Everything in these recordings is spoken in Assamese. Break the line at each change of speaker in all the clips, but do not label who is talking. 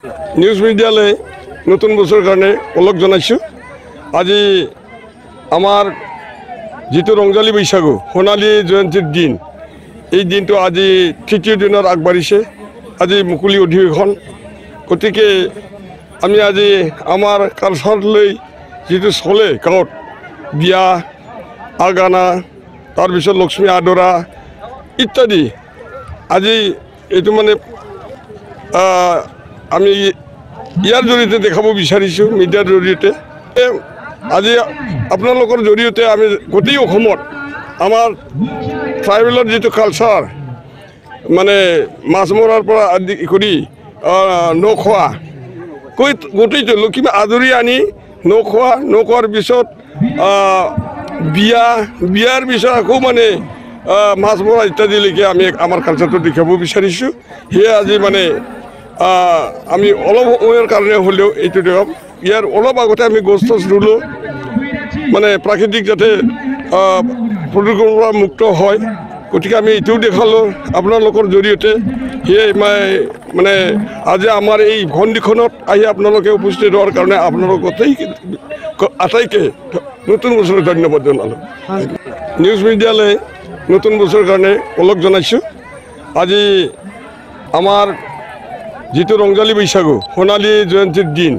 নিউজ মিডিয়ালৈ নতুন বছৰৰ কাৰণে ওলগ জনাইছোঁ। আজি আমাৰ যিটো ৰংজালী বৈশাগু সোণালী জয়ন্তীৰ দিন, এই দিনটো আজি তৃতীয় দিনত আগবাঢ়িছে। আজি মুকলি অধিৱেশন, গতিকে আমি আজি আমাৰ কালচাৰলৈ যিটো চলে গাঁৱত বিয়া আগানা তাৰপিছত লক্ষ্মী আদৰা ইত্যাদি, আজি এইটো মানে আমি ইয়াৰ জৰিয়তে দেখাব বিচাৰিছোঁ মিডিয়াৰ জৰিয়তে। আজি আপোনালোকৰ জৰিয়তে আমি গোটেই অসমত আমাৰ ট্ৰাইবেলৰ যিটো কালচাৰ, মানে মাছ মৰাৰ পৰা আদি কৰি নখোৱা গোটেইটো লক্ষ্মী আদৰি আনি নখোৱাৰ পিছত বিয়াৰ পিছত আকৌ মানে মাছ মৰা ইত্যাদিলৈকে আমি আমাৰ কালচাৰটো দেখাব বিচাৰিছোঁ। সেয়ে আজি মানে আমি অলপ সময়ৰ কাৰণে হ'লেও এইটো দেখক। ইয়াৰ অলপ আগতে আমি গছ টছ ৰুলোঁ, মানে প্ৰাকৃতিক যাতে প্ৰদূষণৰ পৰা মুক্ত হয়, গতিকে আমি এইটোও দেখালোঁ আপোনালোকৰ জৰিয়তে। সেয়ে মানে আজি আমাৰ এই ভণ্ডিখনত আহি আপোনালোকে উপস্থিত হোৱাৰ কাৰণে আপোনালোক আটাইকে নতুন বছৰৰ ধন্যবাদ জনালোঁ। নিউজ মিডিয়ালৈ নতুন বছৰৰ কাৰণে ওলগ জনাইছোঁ। আজি আমাৰ যিটো ৰংজালী বৈশাগু সোণালী জয়ন্তীৰ দিন,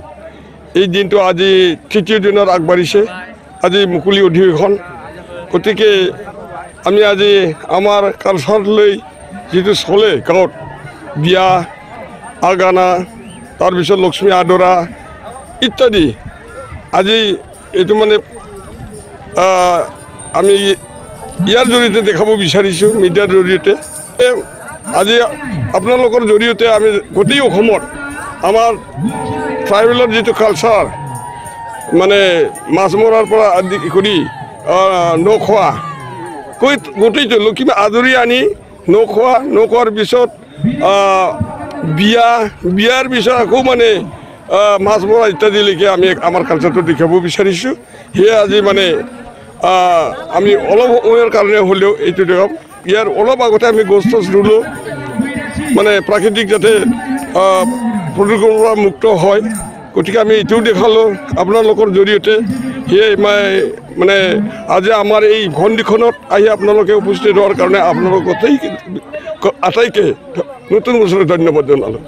এই দিনটো আজি তৃতীয় দিনত আগবাঢ়িছে। আজি মুকলি অধিৱেশন, গতিকে আমি আজি আমাৰ কালচাৰলৈ যিটো চলে গাঁৱত বিয়া আগানা তাৰপিছত লক্ষ্মী আদৰা ইত্যাদি, আজি এইটো মানে আমি ইয়াৰ জৰিয়তে দেখাব বিচাৰিছোঁ মিডিয়াৰ জৰিয়তে। আজি আপোনালোকৰ জৰিয়তে আমি গোটেই অসমত আমাৰ ট্ৰাইবেলৰ যিটো কালচাৰ, মানে মাছ মৰাৰ পৰা আদি কৰি নখোৱা গোটেইটো লক্ষ্মী আদৰি আনি নখোৱাৰ পিছত বিয়াৰ পিছত আকৌ মানে মাছ মৰা ইত্যাদিলৈকে আমি আমাৰ কালচাৰটো দেখাব বিচাৰিছোঁ। সেয়ে আজি মানে আমি অলপ সময়ৰ কাৰণে হ'লেও এইটো দেখক। ইয়াৰ অলপ আগতে আমি গছ টছ ৰুলোঁ, মানে প্ৰাকৃতিক যাতে প্ৰদূষণৰ পৰা মুক্ত হয়, গতিকে আমি এইটোও দেখালোঁ আপোনালোকৰ জৰিয়তে। সেয়ে মানে আজি আমাৰ এই ভণ্ডিখনত আহি আপোনালোকে উপস্থিত হোৱাৰ কাৰণে আপোনালোক আটাইকে নতুন বছৰৰ ধন্যবাদ জনালোঁ।